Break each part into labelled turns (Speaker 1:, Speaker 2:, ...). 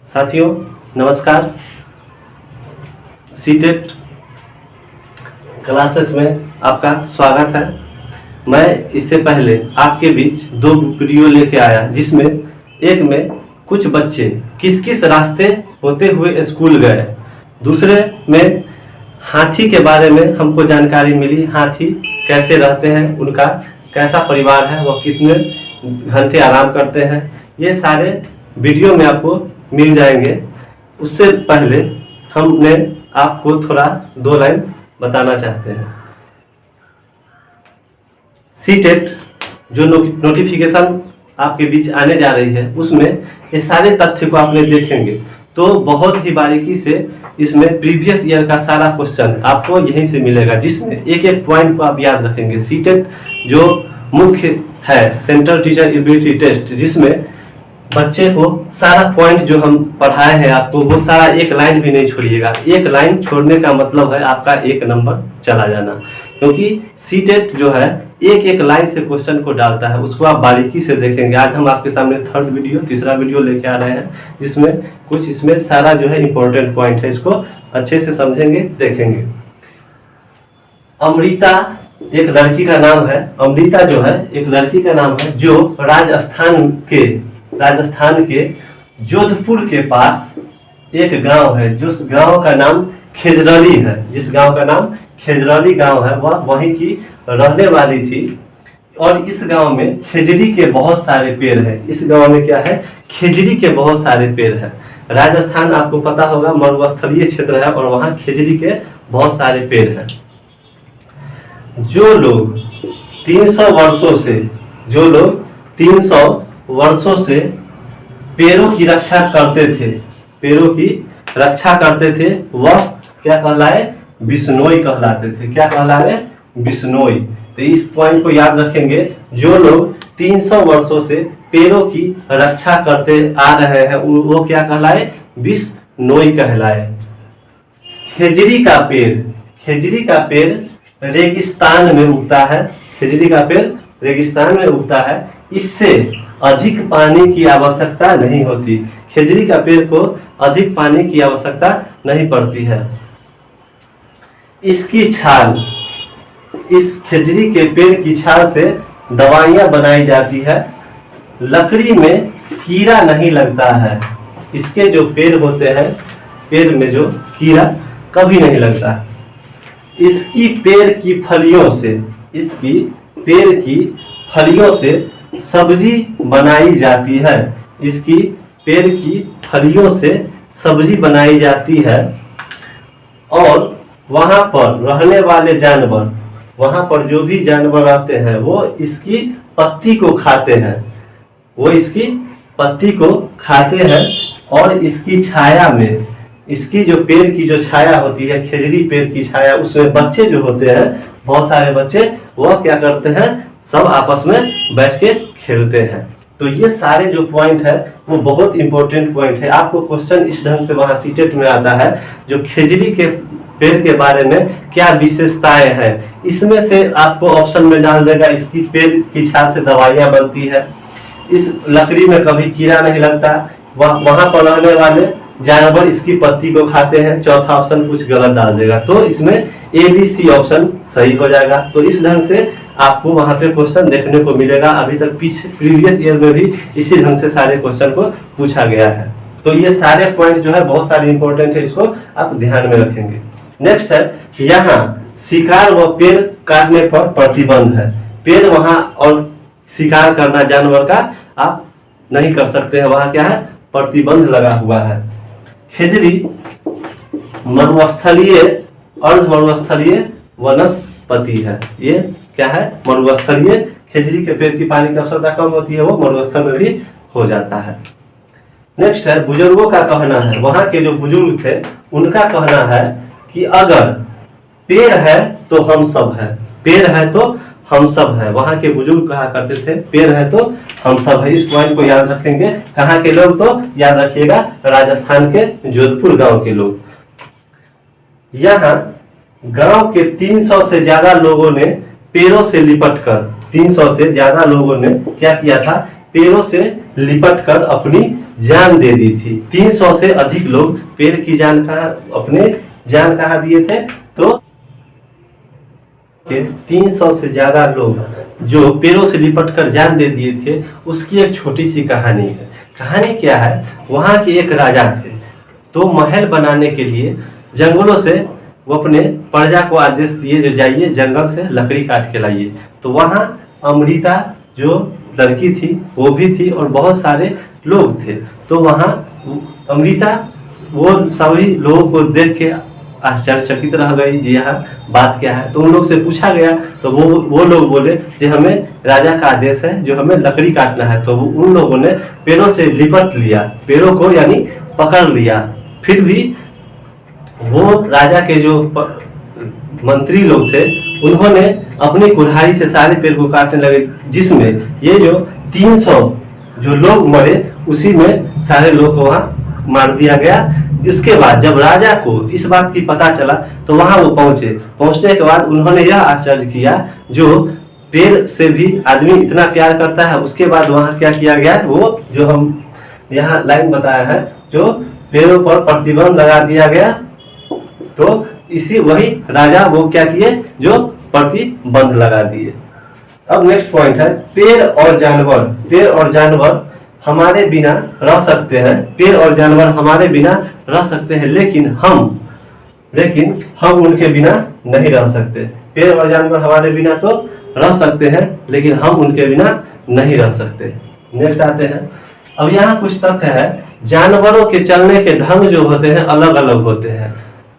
Speaker 1: साथियों नमस्कार। CTET classes में आपका स्वागत है। मैं इससे पहले आपके बीच दो वीडियो लेके आया, जिसमें एक में कुछ बच्चे किस किस रास्ते होते हुए स्कूल गए, दूसरे में हाथी के बारे में हमको जानकारी मिली। हाथी कैसे रहते हैं, उनका कैसा परिवार है, वह कितने घंटे आराम करते हैं, ये सारे वीडियो में आपको मिल जाएंगे। उससे पहले हमने आपको थोड़ा दो लाइन बताना चाहते हैं। सीटेट जो नोटिफिकेशन आपके बीच आने जा रही है, उसमें ये सारे तथ्य को आपने देखेंगे तो बहुत ही बारीकी से इसमें प्रीवियस ईयर का सारा क्वेश्चन आपको यहीं से मिलेगा, जिसमें एक एक पॉइंट को आप याद रखेंगे। सीटेट जो मुख्य है सेंट्रल टीचर एबिलिटी टेस्ट, जिसमें बच्चे को सारा पॉइंट जो हम पढ़ाए हैं आपको, वो सारा एक लाइन भी नहीं छोड़िएगा। एक लाइन छोड़ने का मतलब है आपका एक नंबर चला जाना, क्योंकि सीटेट जो है एक एक लाइन से क्वेश्चन को डालता है, उसको आप बारीकी से देखेंगे। आज हम आपके सामने तीसरा वीडियो लेके आ रहे हैं, जिसमें कुछ इसमें सारा जो है इंपॉर्टेंट पॉइंट है, इसको अच्छे से समझेंगे, देखेंगे। अमृता एक लड़की का नाम है। अमृता जो है एक लड़की का नाम है, जो राजस्थान के जोधपुर के पास एक गांव है, जिस गांव का नाम खेजरौली है। जिस गांव का नाम खेजरौली गांव है, वह वहीं की रहने वाली थी। और इस गांव में खेजड़ी के बहुत सारे पेड़ हैं। इस गांव में क्या है, खेजड़ी के बहुत सारे पेड़ हैं। राजस्थान आपको पता होगा मरुस्थलीय क्षेत्र है, और वहां खेजड़ी के बहुत सारे पेड़ हैं। जो लोग 300 वर्षों से पेड़ों की रक्षा करते थे, वह क्या कहलाए, बिश्नोई कहलाते थे। क्या कहलाए, बिश्नोई। तो इस पॉइंट को याद रखेंगे। जो लोग 300 वर्षों से पेड़ों की रक्षा करते आ रहे हैं, वो क्या कहलाए, बिश्नोई कहलाए। खेजड़ी का पेड़ रेगिस्तान में उगता है। खेजड़ी का पेड़ रेगिस्तान में उगता है। इससे अधिक पानी की आवश्यकता नहीं होती। खेजड़ी का पेड़ को अधिक पानी की आवश्यकता नहीं पड़ती है। इसकी छाल, इस खेजड़ी के पेड़ की छाल से दवाइयां बनाई जाती है। लकड़ी में कीड़ा नहीं लगता है। इसके जो पेड़ होते हैं, पेड़ में जो कीड़ा कभी नहीं लगता। इसकी पेड़ की फलियों से सब्जी बनाई जाती है। इसकी पेड़ की फलियों से सब्जी बनाई जाती है। और वहां पर रहने वाले जानवर, वहां पर जो भी जानवर रहते हैं, वो इसकी पत्ती को खाते हैं। और इसकी छाया में, इसकी जो पेड़ की जो छाया होती है, खेजड़ी पेड़ की छाया, उसमें बच्चे जो होते हैं, बहुत सारे बच्चे, वह क्या करते हैं, सब आपस में बैठ के खेलते हैं। तो ये सारे जो पॉइंट है वो बहुत इंपॉर्टेंट पॉइंट है। आपको क्वेश्चन इस ढंग से वहां सीटेट में आता है, जो खेजड़ी के पेड़ के बारे में क्या विशेषताएं हैं, इसमें से आपको ऑप्शन में डाल देगा। इसकी पेड़ की छाल से दवाइयां बनती है। इस लकड़ी में कभी कीड़ा नहीं लगता। वहां पर रहने वाले जानवर इसकी पत्ती को खाते हैं। चौथा ऑप्शन कुछ गलत डाल देगा, तो इसमें ABC ऑप्शन सही हो जाएगा। तो इस ढंग से आपको वहां पे क्वेश्चन देखने को मिलेगा। अभी तक प्रीवियस ईयर में भी इसी ढंग से सारे क्वेश्चन को पूछा गया है। तो ये सारे पॉइंट जो है बहुत सारे इंपॉर्टेंट है, इसको आप ध्यान में रखेंगे। नेक्स्ट है, यहाँ शिकार व पेड़ काटने पर प्रतिबंध है। पेड़ वहां और शिकार करना जानवर का आप नहीं कर सकते हैं, वहां क्या है, प्रतिबंध लगा हुआ है। खेजड़ी मरुस्थलीय अर्धमरुस्थलीय वनस्पति है। ये क्या है, मरुस्थलीय। खेजड़ी के पेड़ की पानी की आवश्यकता कम होती है, वो मरुस्थल में भी हो जाता है। नेक्स्ट है, बुजुर्गों का कहना है, वहां के जो बुजुर्ग थे उनका कहना है कि अगर पेड़ है तो हम सब है। पेड़ है तो हम सब है। वहां के बुजुर्ग कहा करते थे, पेड़ है तो हम सब है। इस पॉइंट को याद रखेंगे। कहाँ के लोग, तो याद रखिएगा राजस्थान के जोधपुर गांव के लोग। यहाँ गांव के 300 से ज्यादा लोगों ने पेड़ों से लिपटकर, 300 से ज्यादा लोगों ने क्या किया था, पेड़ों से लिपट कर अपनी जान दे दी थी। 300 से अधिक लोग पेड़ की जान अपने जान कहाँ दिए थे? तो 300 से ज्यादा लोग जो पेड़ों से लिपट कर जान दे दिए थे, उसकी एक छोटी सी कहानी है। कहानी क्या है? वहां के एक राजा थे, तो महल बनाने के लिए जंगलों से वो अपने प्रजा को आदेश दिए, जो जाइए जंगल से लकड़ी काट के लाइए। तो वहाँ अमृता जो लड़की थी वो भी थी और बहुत सारे लोग थे। तो वहाँ अमृता वो सभी लोगों को देख के आश्चर्यचकित रह गई जी यहाँ बात क्या है। तो उन लोग से पूछा गया तो वो लोग बोले कि हमें राजा का आदेश है जो हमें लकड़ी काटना है। तो उन लोगों ने पेड़ों से लिपट लिया, पेड़ों को यानी पकड़ लिया। फिर भी वो राजा के जो मंत्री लोग थे उन्होंने अपनी कुल्हाड़ी से सारे पेड़ को काटने लगे, जिसमें ये जो 300 जो लोग मरे उसी में सारे लोग को वहाँ मार दिया गया। इसके बाद जब राजा को इस बात की पता चला तो वहां वो पहुंचने के बाद उन्होंने यह आश्चर्य किया, जो पेड़ से भी आदमी इतना प्यार करता है। उसके बाद वहां क्या किया गया, वो जो हम यहाँ लाइन बताया है, जो पेड़ों पर प्रतिबंध लगा दिया गया। तो इसी वही राजा वो क्या किए, जो प्रतिबंध लगा दिए। अब नेक्स्ट पॉइंट है पेड़ और जानवर। पेड़ और जानवर हमारे बिना रह सकते हैं, पेड़ और जानवर हमारे बिना रह सकते हैं, लेकिन हम उनके बिना नहीं रह सकते। पेड़ और जानवर हमारे बिना तो रह सकते हैं, लेकिन हम उनके बिना नहीं रह सकते। नेक्स्ट आते हैं, अब यहाँ कुछ तथ्य है। जानवरों के चलने के ढंग जो होते हैं अलग अलग होते हैं।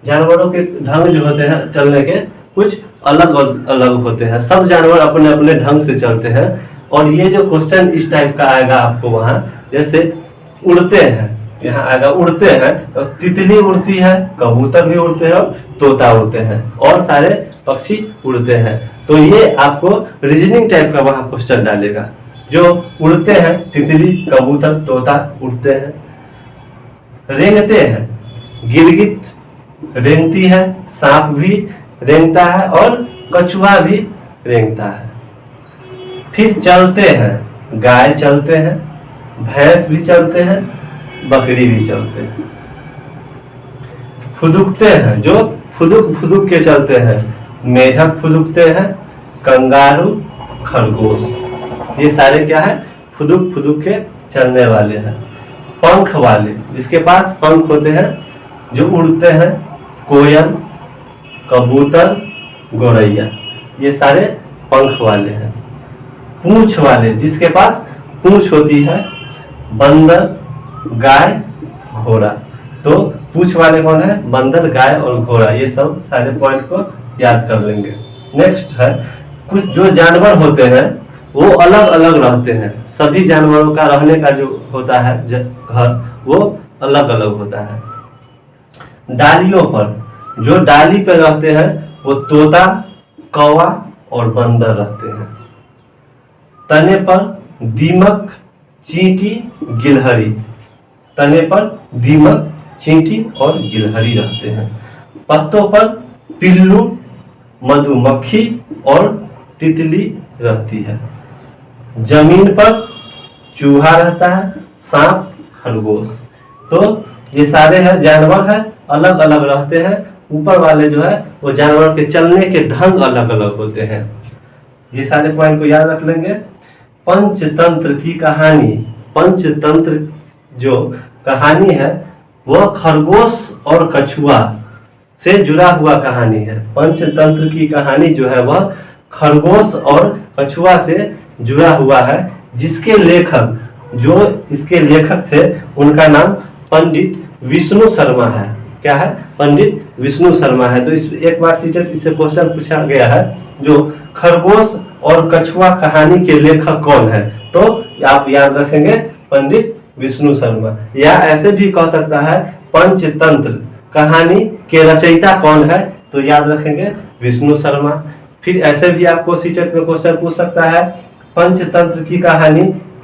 Speaker 1: जानवरों के ढंग जो होते हैं चलने के कुछ अलग अलग होते हैं। सब जानवर अपने अपने ढंग से चलते हैं। और ये जो क्वेश्चन इस टाइप का आएगा आपको वहां, जैसे उड़ते हैं, यहाँ आएगा उड़ते हैं तो तितली उड़ती है, कबूतर भी उड़ते हैं, तोता उड़ते हैं और सारे पक्षी उड़ते हैं। तो ये आपको रीजनिंग टाइप का वहां क्वेश्चन डालेगा। जो उड़ते हैं, तितली, कबूतर, तोता उड़ते हैं। रेंगते हैं, गिरगिट रेंगती है, सांप भी रेंगता है और कछुआ भी रेंगता है। फिर चलते हैं, गाय चलते हैं, भैंस भी चलते हैं, बकरी भी चलते हैं। फुदुकते हैं, जो फुदुक फुदुक के चलते हैं, मेढक फुदुकते हैं, कंगारू, खरगोश, ये सारे क्या है, फुदुक फुदुक के चलने वाले हैं। पंख वाले, जिसके पास पंख होते हैं, जो उड़ते हैं, कोयल, कबूतर, गौरैया, ये सारे पंख वाले हैं। पूंछ वाले, जिसके पास पूंछ होती है, बंदर, गाय, घोड़ा। तो पूंछ वाले कौन है, बंदर, गाय और घोड़ा। ये सब सारे पॉइंट को याद कर लेंगे। नेक्स्ट है, कुछ जो जानवर होते हैं वो अलग अलग रहते हैं। सभी जानवरों का रहने का जो होता है घर, वो अलग अलग होता है। डालियों पर, जो डाली पे रहते हैं वो तोता, कौवा और बंदर रहते हैं। तने पर दीमक, चींटी, गिलहरी, तने पर दीमक, चींटी और गिलहरी रहते हैं। पत्तों पर पिल्लू, मधुमक्खी और तितली रहती है। जमीन पर चूहा रहता है, सांप, खरगोश। तो ये सारे हैं जानवर है, अलग अलग रहते हैं। ऊपर वाले जो है वो जानवर के चलने के ढंग अलग अलग होते हैं। ये सारे पॉइंट को याद रख लेंगे। पंचतंत्र की कहानी, पंचतंत्र जो कहानी है वह खरगोश और कछुआ से जुड़ा हुआ कहानी है। पंचतंत्र की कहानी जो है वह खरगोश और कछुआ से जुड़ा हुआ है, जिसके लेखक, जो इसके लेखक थे, उनका नाम पंडित विष्णु शर्मा है। क्या है, पंडित विष्णु शर्मा है। तो इस एक बार सीटेट इससे क्वेश्चन पूछा गया है, जो खरगोश और कछुआ कहानी के लेखक कौन है, तो आप याद रखेंगे पंडित विष्णु शर्मा। या ऐसे भी कह सकता है पंचतंत्र कहानी के रचयिता कौन है, तो याद रखेंगे विष्णु शर्मा। फिर ऐसे भी आपको सीटेट में क्वेश्चन पूछ सकता है, पंचतंत्र की कहानी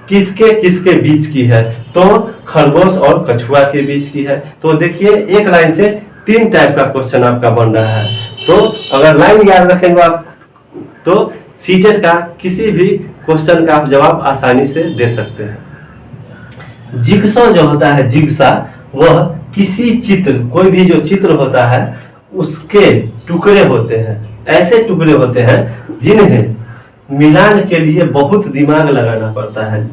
Speaker 1: किसके किसके बीच की है, तो खरगोश और कछुआ के बीच की है। तो देखिए एक लाइन से 3 टाइप का क्वेश्चन आपका बन रहा है। तो अगर लाइन याद रखेंगे आप तो सीटेट का किसी भी क्वेश्चन का आप जवाब आसानी से दे सकते हैं। जिगसॉ जो होता है, जिगसा, वह किसी चित्र, कोई भी जो चित्र होता है उसके टुकड़े होते हैं, ऐसे टुकड़े होते हैं जिन्हें मिलान के लिए बहुत दिमाग लगाना पड़ता है।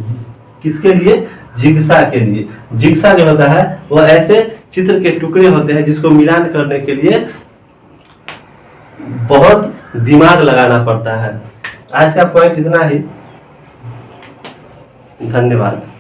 Speaker 1: किसके लिए? जिगसा के लिए। जिगसा जो होता है वह ऐसे चित्र के टुकड़े होते हैं जिसको मिलान करने के लिए बहुत दिमाग लगाना पड़ता है। आज का पॉइंट इतना ही। धन्यवाद।